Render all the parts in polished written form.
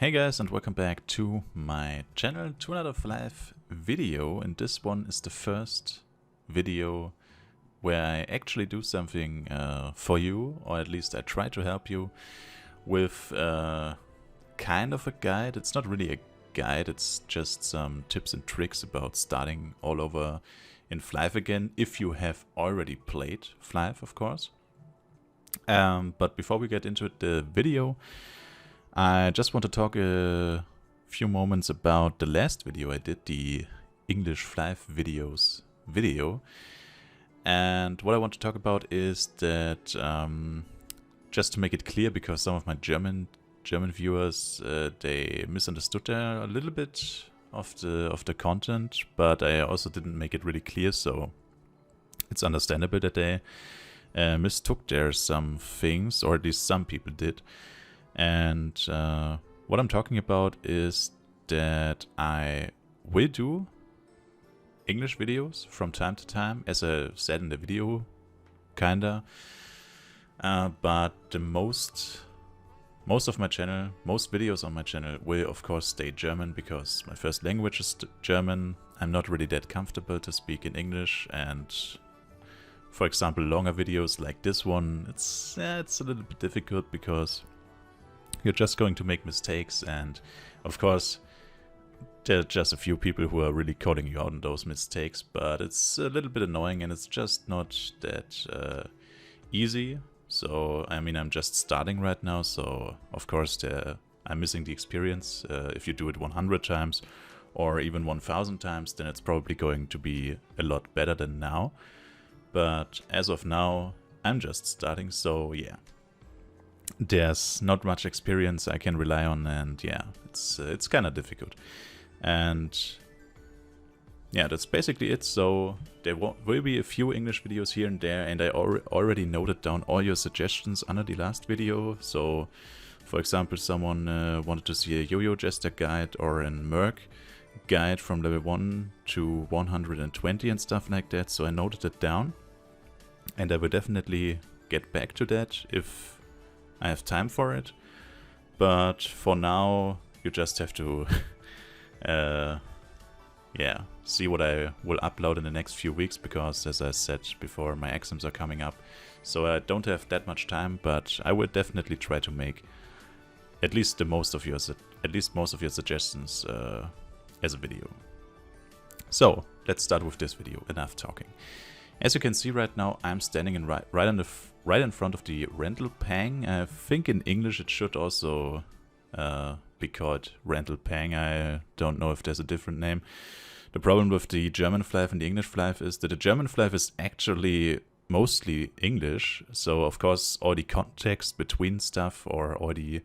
Hey guys, and welcome back to my channel, to another FLYFF video, and this one is the first video where I actually do something for you, or at least I try to help you with kind of a guide. It's not really a guide, it's just some tips and tricks about starting all over in FLYFF again, if you have already played FLYFF, of course. But before we get into the video, I just want to talk a few moments about the last video I did, the English FLYFF video. And what I want to talk about is that, just to make it clear, because some of my German viewers, they misunderstood there a little bit of the content, but I also didn't make it really clear, so it's understandable that they mistook there some things, or at least some people did. And what I'm talking about is that I will do English videos from time to time, as I said in the video, kinda. But the most of my channel, most videos on my channel will of course stay German, because my first language is German. I'm not really that comfortable to speak in English, and for example, longer videos like this one, it's a little bit difficult because you're just going to make mistakes, and of course there are just a few people who are really calling you out on those mistakes, but it's a little bit annoying and it's just not that easy. So I mean, I'm just starting right now, so of course I'm missing the experience. If you do it 100 times or even 1000 times, then it's probably going to be a lot better than now. But as of now, I'm just starting, so yeah. There's not much experience I can rely on, and yeah, it's kind of difficult. And yeah, that's basically it. So there will be a few English videos here and there, and I already noted down all your suggestions under the last video. So for example, someone wanted to see a yo-yo jester guide or a Merc guide from level 1 to 120 and stuff like that. So I noted it down, and I will definitely get back to that if I have time for it. But for now, you just have to yeah, see what I will upload in the next few weeks, because as I said before, my exams are coming up, so I don't have that much time. But I will definitely try to make at least most of your suggestions as a video. So let's start with this video. Enough talking. As you can see right now, I'm standing right in front of the rental pang. I think in English it should also be called rental pang. I don't know if there's a different name. The problem with the German FLYFF and the English FLYFF is that the German FLYFF is actually mostly English. So of course all the context between stuff, or all the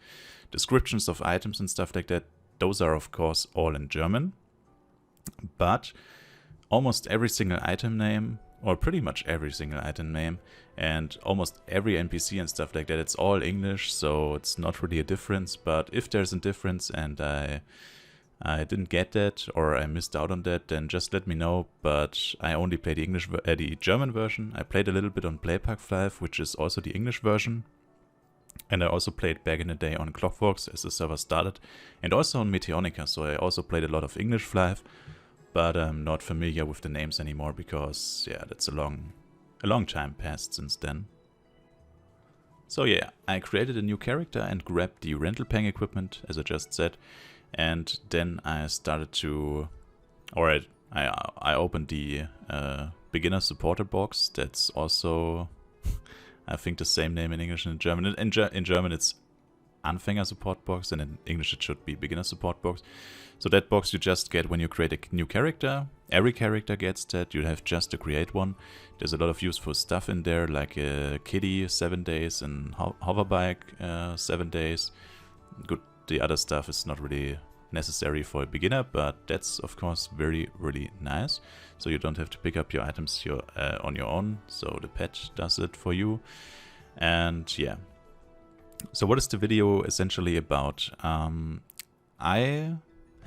descriptions of items and stuff like that, those are of course all in German. But almost every single item name, or pretty much every single item name, and almost every NPC and stuff like that, it's all English, so it's not really a difference. But if there's a difference and I didn't get that, or I missed out on that, then just let me know. But I only play the German version. I played a little bit on Playpack FLYFF, which is also the English version, and I also played back in the day on Clockworks as the server started, and also on Meteonica, so I also played a lot of English FLYFF. But I'm not familiar with the names anymore, because yeah, that's a long time passed since then. So yeah, I created a new character and grabbed the rental pang equipment, as I just said, and then I started to, or I opened the beginner supporter box. That's also I think the same name in English and in German. In German it's Anfänger support box, and in English it should be beginner support box. So that box you just get when you create a new character. Every character gets that. You have just to create one. There's a lot of useful stuff in there, like a kitty 7 days and hoverbike 7 days. Good, the other stuff is not really necessary for a beginner, but that's of course very, really nice. So you don't have to pick up your items on your own. So the pet does it for you. And yeah. So what is the video essentially about? I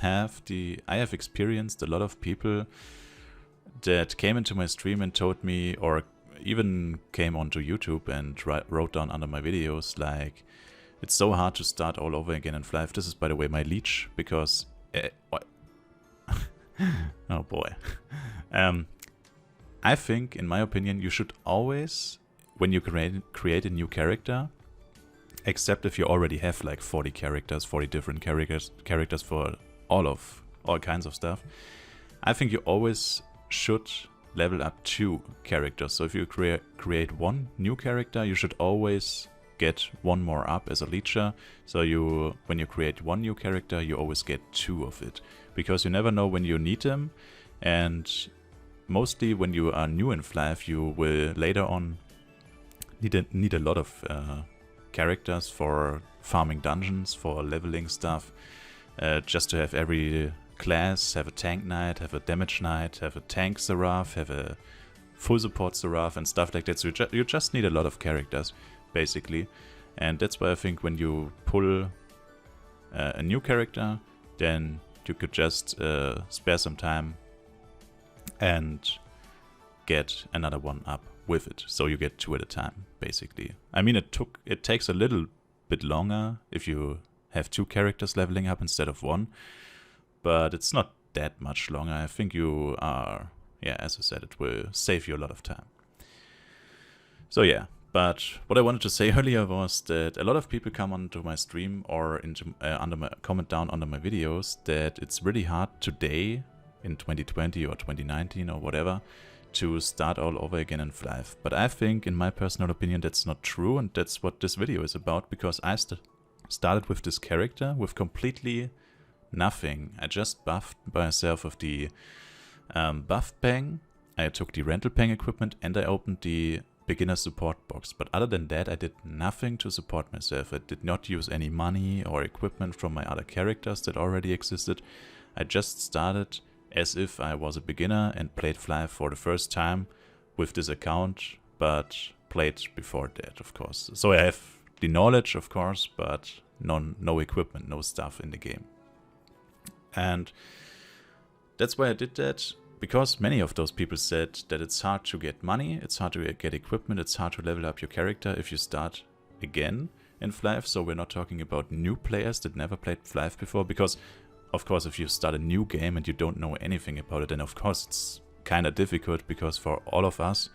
have experienced a lot of people that came into my stream and told me, or even came onto YouTube and wrote down under my videos like, It's so hard to start all over again in FLYFF. This is, by the way, my leech, because... oh boy. I think, in my opinion, you should always, when you create a new character, except if you already have like 40 characters, 40 different characters for all kinds of stuff, I think you always should level up 2 characters. So if you create one new character, you should always get one more up as a leecher. So when you create one new character, you always get 2 of it, because you never know when you need them, and mostly when you are new in FLYFF, you will later on need a lot of characters for farming dungeons, for leveling stuff, just to have every class, have a tank knight, have a damage knight, have a tank seraph, have a full support seraph and stuff like that. So you just need a lot of characters, basically. And that's why I think when you pull a new character, then you could just spare some time and get another one up with it. So you get 2 at a time, basically. I mean, it takes a little bit longer if you have 2 characters leveling up instead of 1, but it's not that much longer. I think you are, yeah, as I said, it will save you a lot of time. So yeah, but what I wanted to say earlier was that a lot of people come onto my stream or into comment down under my videos that it's really hard today in 2020 or 2019 or whatever to start all over again in FLYFF. But I think, in my personal opinion, that's not true, and that's what this video is about, because I started with this character with completely nothing. I just buffed myself with the buff pang, I took the rental pang equipment, and I opened the beginner support box. But other than that, I did nothing to support myself. I did not use any money or equipment from my other characters that already existed. I just started as if I was a beginner and played FLYFF for the first time with this account, but played before that, of course. So I have the knowledge, of course, but no equipment, no stuff in the game. And that's why I did that, because many of those people said that it's hard to get money, it's hard to get equipment, it's hard to level up your character if you start again in FLYFF. So we're not talking about new players that never played FLYFF before, because of course if you start a new game and you don't know anything about it, then of course it's kind of difficult, because for all of us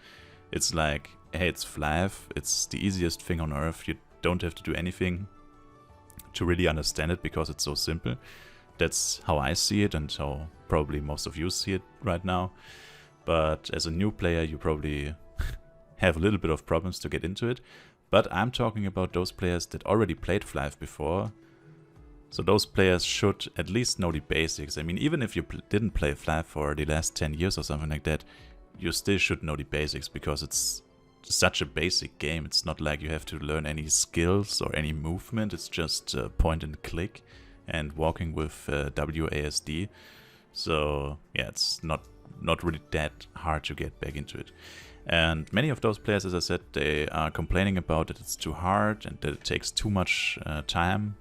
it's like, hey, it's FLYFF, it's the easiest thing on earth, you don't have to do anything to really understand it because it's so simple. That's how I see it, and how probably most of you see it right now. But as a new player, you probably have a little bit of problems to get into it. But I'm talking about those players that already played FLYFF before. So those players should at least know the basics. I mean, even if you didn't play FLYFF for the last 10 years or something like that, you still should know the basics, because it's such a basic game. It's not like you have to learn any skills or any movement. It's just point and click and walking with WASD. So yeah, it's not really that hard to get back into it. And many of those players, as I said, they are complaining about that it's too hard and that it takes too much time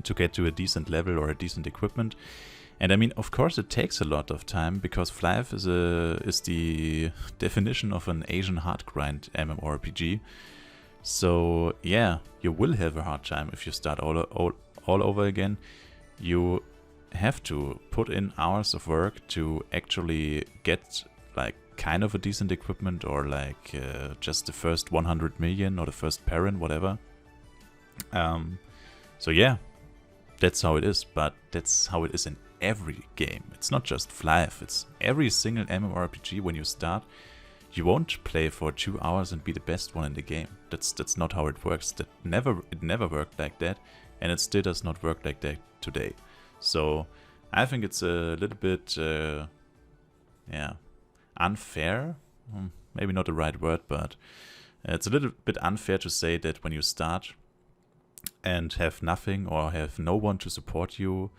to get to a decent level or a decent equipment. And I mean, of course it takes a lot of time, because FLYFF is the definition of an Asian hard grind MMORPG. So yeah, you will have a hard time if you start all over again. You have to put in hours of work to actually get like kind of a decent equipment, or like just the first 100 million or the first parent, whatever. So yeah, that's how it is, but that's how it is in every game. It's not just FLYFF, it's every single MMORPG. When you start, you won't play for 2 hours and be the best one in the game. That's not how it works. It never worked like that, and it still does not work like that today. So I think it's a little bit yeah, unfair, maybe not the right word, but it's a little bit unfair to say that when you start and have nothing or have no one to support you,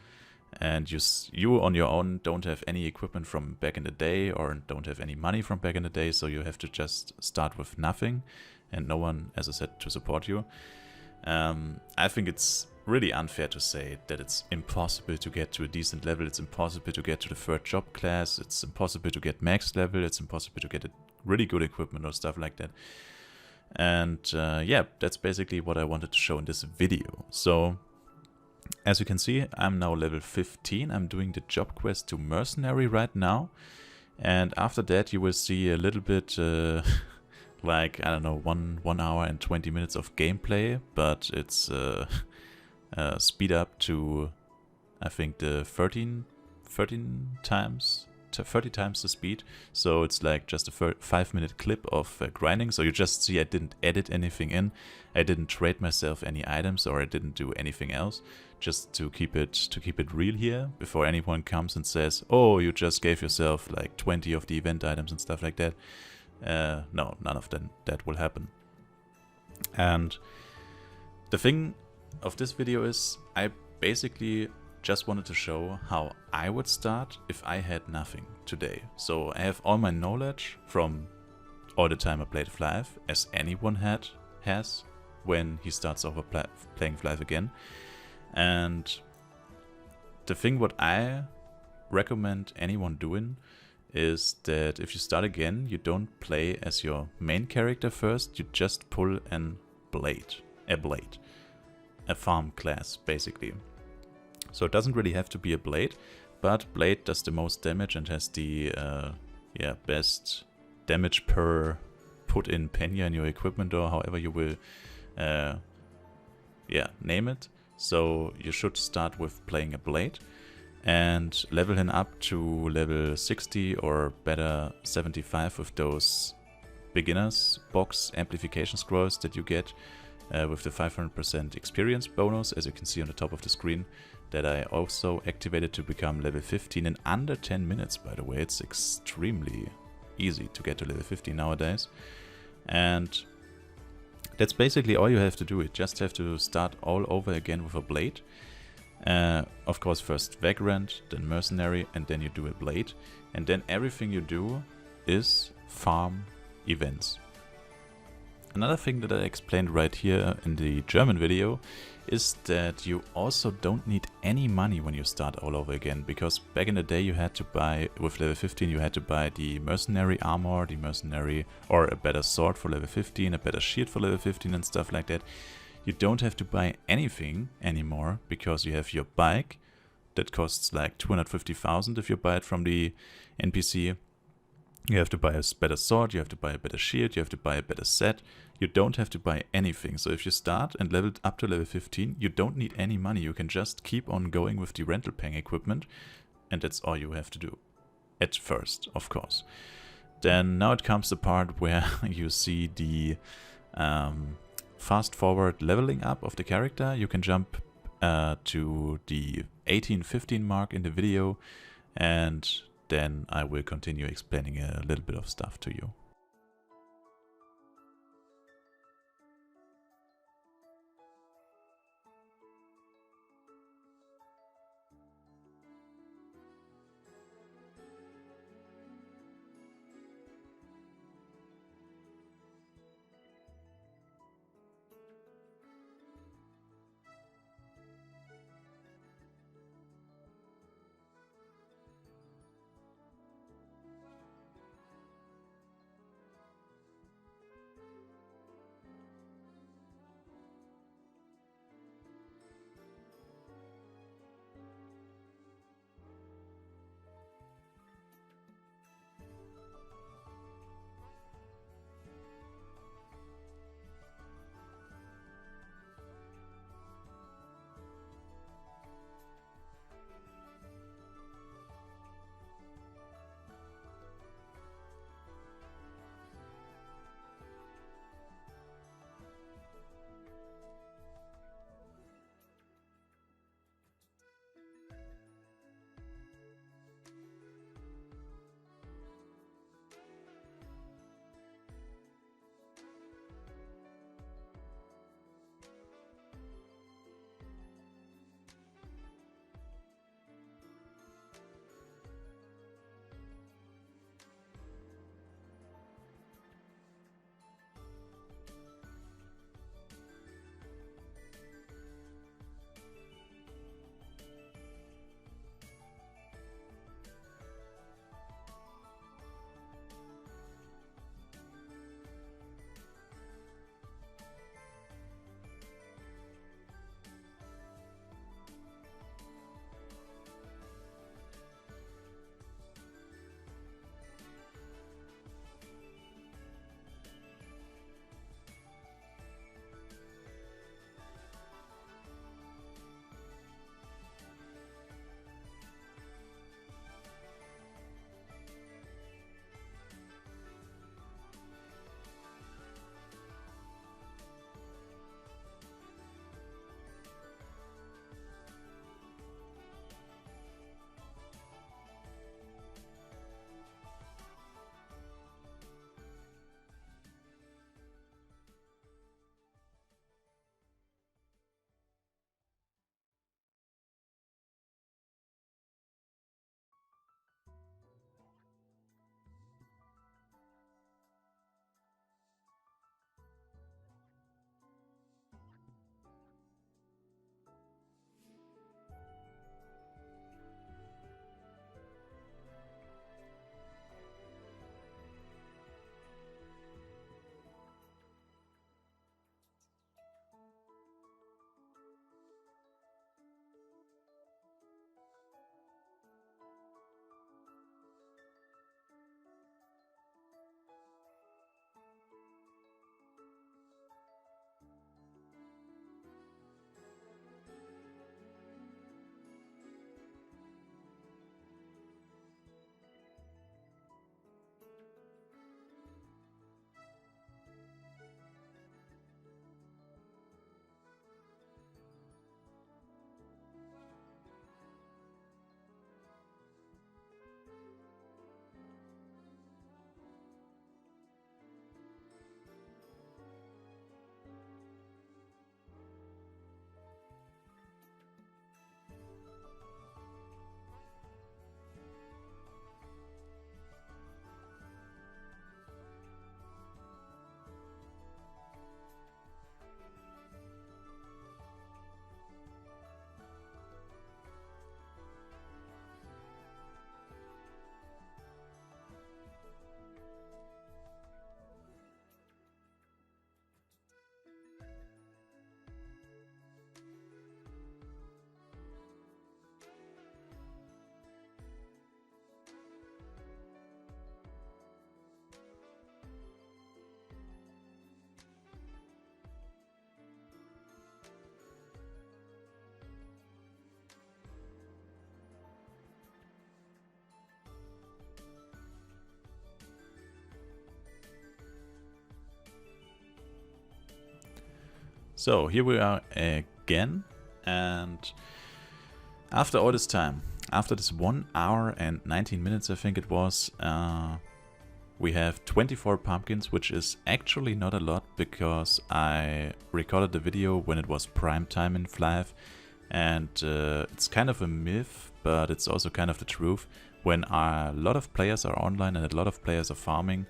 and you on your own don't have any equipment from back in the day, or don't have any money from back in the day, so you have to just start with nothing and no one, as I said, to support you. I think it's really unfair to say that it's impossible to get to a decent level, it's impossible to get to the 3rd job class, it's impossible to get max level, it's impossible to get a really good equipment or stuff like that. And yeah, that's basically what I wanted to show in this video. So as you can see, I'm now level 15. I'm doing the job quest to mercenary right now. And after that you will see a little bit like, I don't know, 1 hour and 20 minutes of gameplay, but it's speed up to, I think, the 13 times, to 30 times the speed. So it's like just a 5-minute clip of grinding. So you just see I didn't edit anything in, I didn't trade myself any items, or I didn't do anything else, just to keep it real here before anyone comes and says, oh, you just gave yourself like 20 of the event items and stuff like that. No, none of that will happen. And the thing of this video is, I basically just wanted to show how I would start if I had nothing today. So I have all my knowledge from all the time I played FLYFF, as anyone has when he starts over playing FLYFF again. And the thing what I recommend anyone doing is that if you start again, you don't play as your main character first, you just pull a farm class basically. So it doesn't really have to be a blade, but blade does the most damage and has the best damage per put in Penya in your equipment, or however you will name it. So you should start with playing a blade and level him up to level 60 or better 75 with those beginners box amplification scrolls that you get with the 500% experience bonus, as you can see on the top of the screen, that I also activated to become level 15 in under 10 minutes, by the way. It's extremely easy to get to level 15 nowadays. And that's basically all you have to do. You just have to start all over again with a blade. Of course, first vagrant, then mercenary, and then you do a blade. And then everything you do is farm events. Another thing that I explained right here in the German video is that you also don't need any money when you start all over again, because back in the day you had to buy, with level 15 you had to buy the mercenary armor, the mercenary, or a better sword for level 15, a better shield for level 15 and stuff like that. You don't have to buy anything anymore, because you have your bike that costs like 250,000 if you buy it from the NPC. You have to buy a better sword, you have to buy a better shield, you have to buy a better set. You don't have to buy anything. So if you start and level up to level 15, you don't need any money. You can just keep on going with the rental paying equipment, and that's all you have to do. At first, of course. Then now it comes the part where you see the fast forward leveling up of the character. You can jump to the 18-15 mark in the video, and then I will continue explaining a little bit of stuff to you. So here we are again, and after all this time, after this 1 hour and 19 minutes I think it was, we have 24 pumpkins, which is actually not a lot because I recorded the video when it was prime time in FLYFF, and it's kind of a myth, but it's also kind of the truth. When a lot of players are online and a lot of players are farming,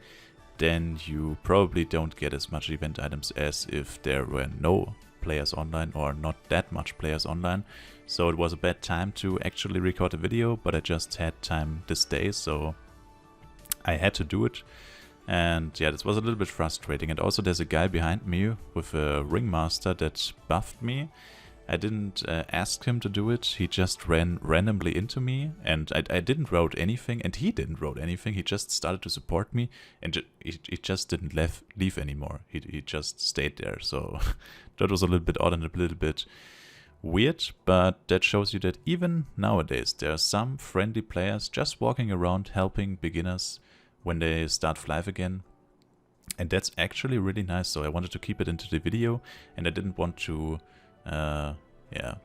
then you probably don't get as much event items as if there were no players online or not that much players online. So it was a bad time to actually record a video, but I just had time this day, so I had to do it. And yeah, this was a little bit frustrating. And also there's a guy behind me with a ringmaster that buffed me. I didn't ask him to do it, he just ran randomly into me, and I didn't route anything, and he didn't route anything. He just started to support me, and he just didn't leave anymore. He just stayed there, so that was a little bit odd and a little bit weird, but that shows you that even nowadays there are some friendly players just walking around helping beginners when they start FLYFF again. And that's actually really nice, so I wanted to keep it into the video, and I didn't want to yeah,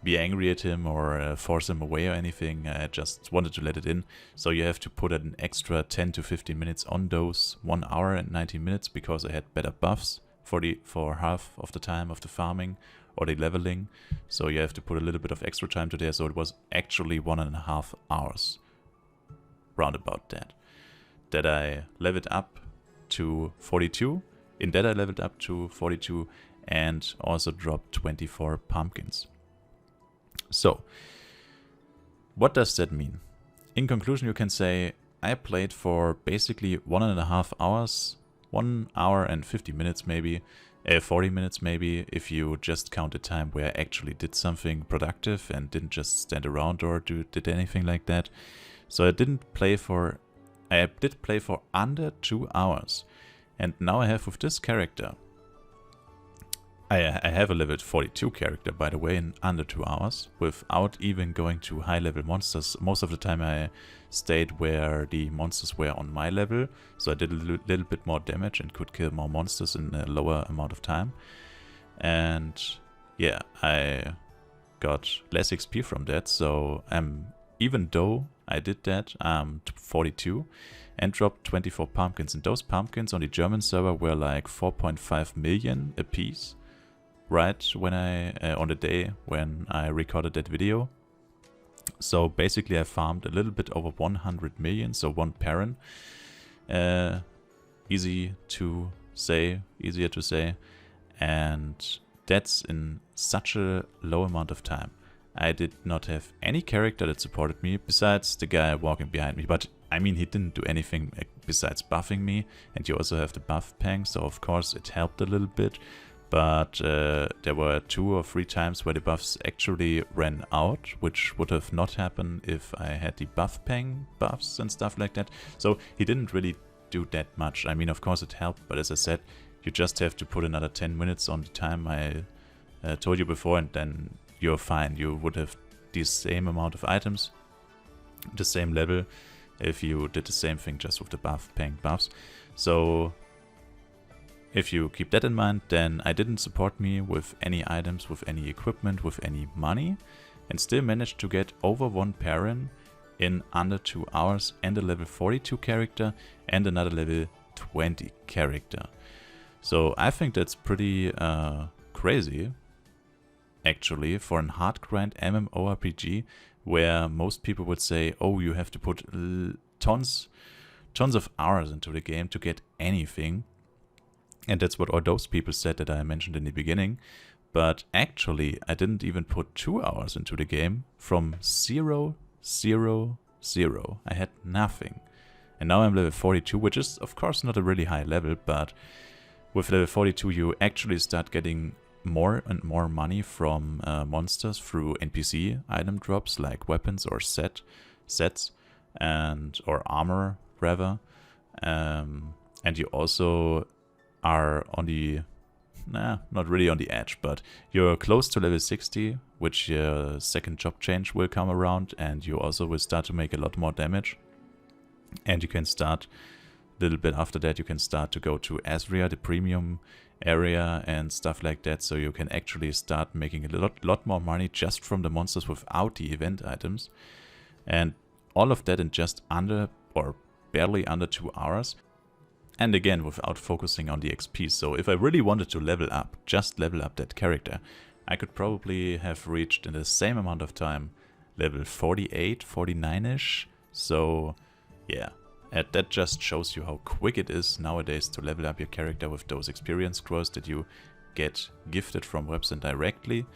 be angry at him or force him away or anything. I just wanted to let it in. So you have to put an extra 10 to 15 minutes on those 1 hour and 19 minutes because I had better buffs for half of the time of the farming or the leveling. So you have to put a little bit of extra time to there. So it was actually 1.5 hours, round about that I leveled up to 42. In that I leveled up to 42 and also dropped 24 pumpkins. So, what does that mean? In conclusion, you can say I played for basically 1.5 hours, 1 hour and 50 minutes maybe, 40 minutes maybe, if you just count the time where I actually did something productive and didn't just stand around or did anything like that. So I did play for under 2 hours. And now I have with this character, I have a level 42 character, by the way, in under 2 hours, without even going to high-level monsters. Most of the time I stayed where the monsters were on my level, so I did a little bit more damage and could kill more monsters in a lower amount of time. And yeah, I got less XP from that, so even though I did that, I'm 42 and dropped 24 pumpkins. And those pumpkins on the German server were like 4.5 million a piece. Right when on the day when I recorded that video. So basically I farmed a little bit over 100 million, so one parent. Easier to say, and that's in such a low amount of time. I did not have any character that supported me besides the guy walking behind me, but I mean he didn't do anything besides buffing me, and you also have the buff pang, so of course it helped a little bit. But there were 2 or 3 times where the buffs actually ran out, which would have not happened if I had the buff pang buffs and stuff like that. So he didn't really do that much. I mean, of course it helped, but as I said, you just have to put another 10 minutes on the time I told you before, and then you're fine. You would have the same amount of items, the same level, if you did the same thing just with the buff pang buffs. So if you keep that in mind, then I didn't support me with any items, with any equipment, with any money, and still managed to get over 1 parent in under 2 hours, and a level 42 character and another level 20 character. So I think that's pretty crazy, actually, for a hard grind MMORPG, where most people would say, oh, you have to put tons of hours into the game to get anything. And that's what all those people said that I mentioned in the beginning. But actually, I didn't even put 2 hours into the game. From 0, 0, 0. I had nothing. And now I'm level 42, which is of course not a really high level, but with level 42 you actually start getting more and more money from monsters through NPC item drops like weapons or sets or armor rather. And you also are on the, not really on the edge, but you're close to level 60, which your second job change will come around, and you also will start to make a lot more damage. And you can start little bit after that you can start to go to Asria, the premium area and stuff like that, so you can actually start making a lot more money just from the monsters without the event items. And all of that in just under or barely under 2 hours. And again, without focusing on the XP. So if I really wanted to level up, just level up that character, I could probably have reached in the same amount of time level 48, 49-ish. So yeah, that just shows you how quick it is nowadays to level up your character with those experience scrolls that you get gifted from website directly.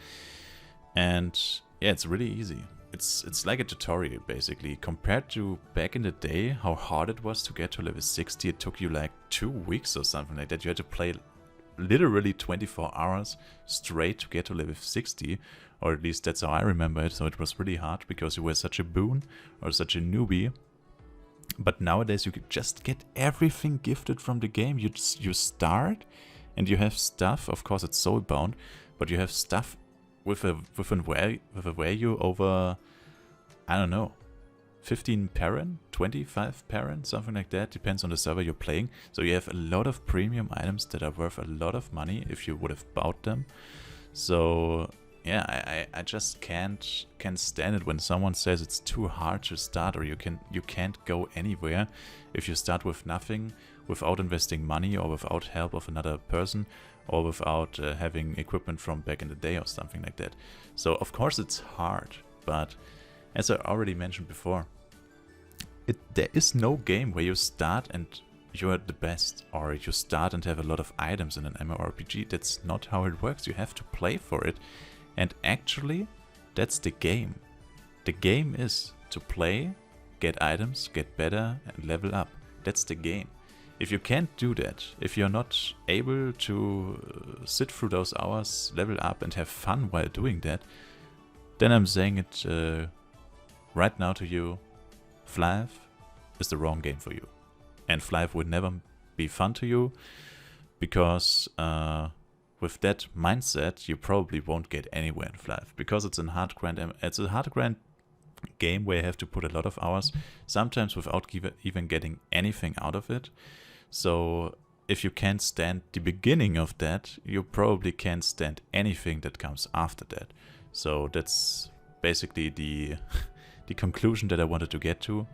And yeah, it's really easy. It's like a tutorial basically. Compared to back in the day, how hard it was to get to level 60, it took you like 2 weeks or something like that. You had to play literally 24 hours straight to get to level 60, or at least that's how I remember it. So it was really hard because you were such a boon or such a newbie. But nowadays you could just get everything gifted from the game. You start and you have stuff. Of course it's soul bound, but you have stuff with a value over, I don't know, 15 parent, 25 parent, something like that. Depends on the server you're playing. So you have a lot of premium items that are worth a lot of money if you would have bought them. So yeah, I just can't stand it when someone says it's too hard to start, or you can't go anywhere if you start with nothing, without investing money or without help of another person, or without having equipment from back in the day or something like that. So of course it's hard, but as I already mentioned before, there is no game where you start and you're the best, or you start and have a lot of items in an MMORPG. That's not how it works. You have to play for it. And actually, that's the game. The game is to play, get items, get better, and level up. That's the game. If you can't do that, if you're not able to sit through those hours, level up, and have fun while doing that, then I'm saying it right now to you, FLYFF is the wrong game for you. And FLYFF would never be fun to you, because with that mindset, you probably won't get anywhere in FLYFF, because it's a hard grind game where you have to put a lot of hours, sometimes without even getting anything out of it. So if you can't stand the beginning of that, you probably can't stand anything that comes after that. So that's basically the conclusion that I wanted to get to.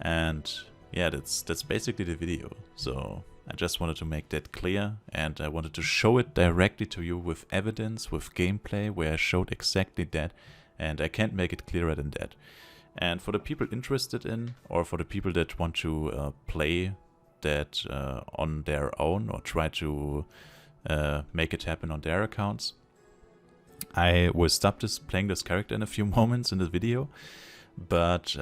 And yeah, that's basically the video. So I just wanted to make that clear, and I wanted to show it directly to you with evidence, with gameplay, where I showed exactly that, and I can't make it clearer than that. And for the people interested in, or for the people that want to play that on their own, or try to make it happen on their accounts, I will stop playing this character in a few moments in the video, but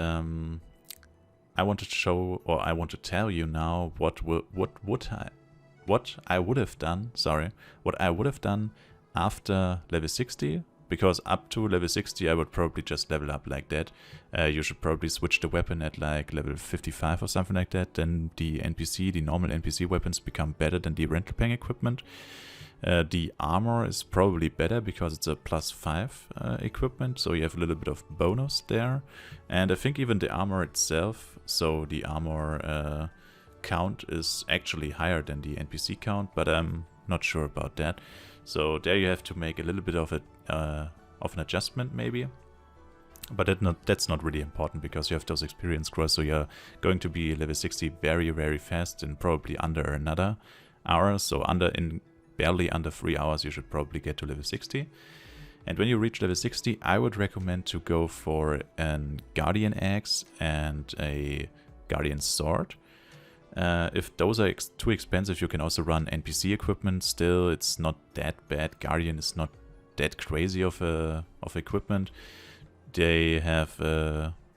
I want to show, or I want to tell you now what I would have done. Sorry, what I would have done after level 60. Because up to level 60, I would probably just level up like that. You should probably switch the weapon at like level 55 or something like that. Then the normal NPC weapons become better than the rental paying equipment. The armor is probably better because it's a +5 equipment, so you have a little bit of bonus there. And I think even the armor itself, so the armor count is actually higher than the NPC count, but I'm not sure about that. So there you have to make a little bit of an adjustment maybe. But that's not really important, because you have those experience scrolls, so you're going to be level 60 very, very fast, and probably under another hour. So barely under 3 hours you should probably get to level 60. And when you reach level 60, I would recommend to go for a Guardian Axe and a Guardian Sword. If those are too expensive, you can also run NPC equipment still. It's not that bad. Guardian is not that crazy of equipment. They have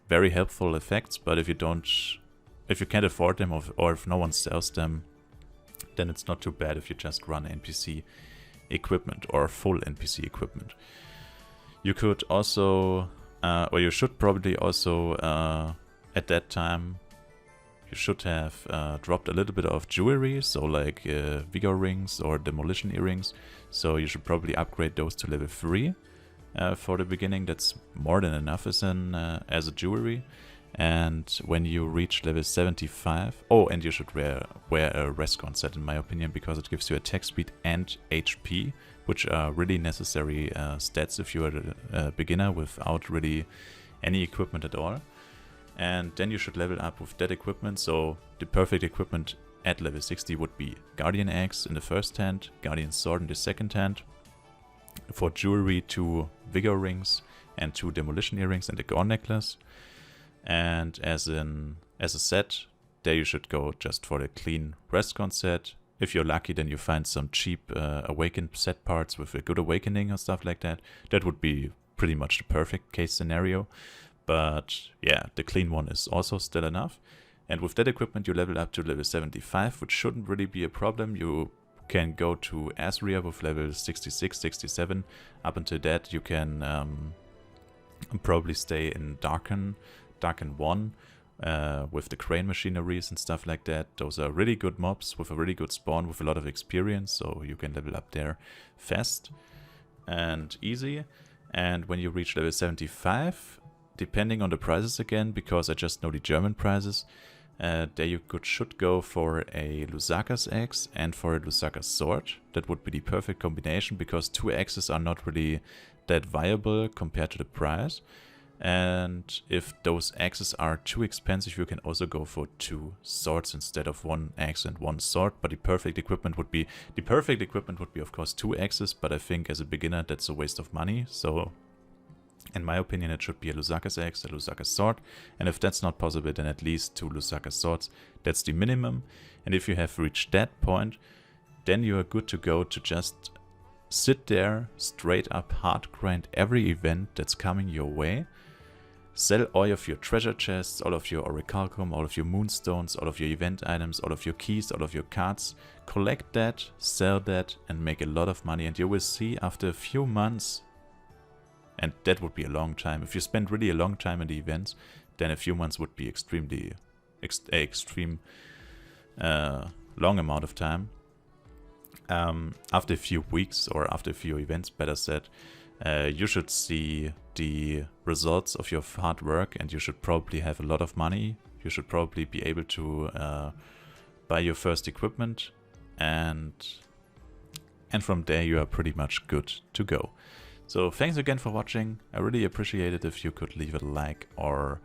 very helpful effects, but if you can't afford them, or if no one sells them, then it's not too bad if you just run NPC equipment or full NPC equipment. You could also, or you should probably also, at that time, you should have dropped a little bit of jewelry, so like Vigor rings or demolition earrings. So you should probably upgrade those to level 3 for the beginning. That's more than enough as a jewelry. And when you reach level 75, oh, and you should wear a rescon set in my opinion, because it gives you attack speed and HP, which are really necessary stats if you are a beginner without really any equipment at all. And then you should level up with that equipment. So the perfect equipment at level 60 would be Guardian Axe in the first hand, Guardian Sword in the second hand. For jewelry, 2 Vigor Rings and 2 Demolition Earrings and a Gore Necklace. And as a set, there you should go just for the clean Rescon set. If you're lucky, then you find some cheap awakened set parts with a good awakening or stuff like that. That would be pretty much the perfect case scenario. But yeah, the clean one is also still enough. And with that equipment, you level up to level 75, which shouldn't really be a problem. You can go to Asria with level 66, 67. Up until that, you can probably stay in Darken 1 with the crane machineries and stuff like that. Those are really good mobs with a really good spawn with a lot of experience, so you can level up there fast and easy. And when you reach level 75, depending on the prices again, because I just know the German prices, there you should go for a Lusaka's axe and for a Lusaka's sword. That would be the perfect combination, because 2 axes are not really that viable compared to the price. And if those axes are too expensive, you can also go for 2 swords instead of 1 axe and 1 sword. But the perfect equipment would be of course 2 axes, but I think as a beginner that's a waste of money. So in my opinion, it should be a Lusaka's axe, a Lusaka's sword, and if that's not possible, then at least 2 Lusaka's swords. That's the minimum. And if you have reached that point, then you are good to go to just sit there, straight up hard grind every event that's coming your way. Sell all of your treasure chests, all of your orichalcum, all of your moonstones, all of your event items, all of your keys, all of your cards. Collect that, sell that, and make a lot of money. And you will see after a few months, and that would be a long time. If you spend really a long time in the events, then a few months would be extreme long amount of time. After a few weeks or after a few events, better said, you should see the results of your hard work, and you should probably have a lot of money. You should probably be able to buy your first equipment, and from there you are pretty much good to go. So thanks again for watching. I really appreciate it if you could leave a like or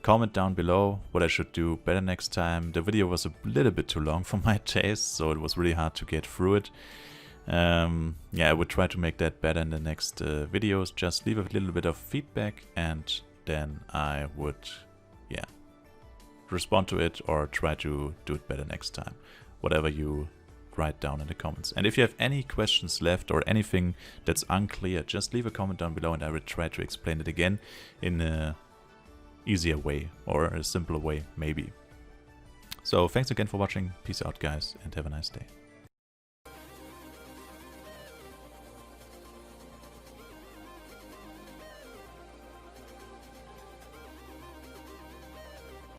comment down below what I should do better next time. The video was a little bit too long for my taste, so it was really hard to get through it. Yeah, I would try to make that better in the next videos. Just leave a little bit of feedback, and then I would, yeah, respond to it or try to do it better next time. Whatever you write down in the comments. And if you have any questions left or anything that's unclear, just leave a comment down below and I will try to explain it again in a easier way or a simpler way maybe. So thanks again for watching. Peace out guys, and have a nice day.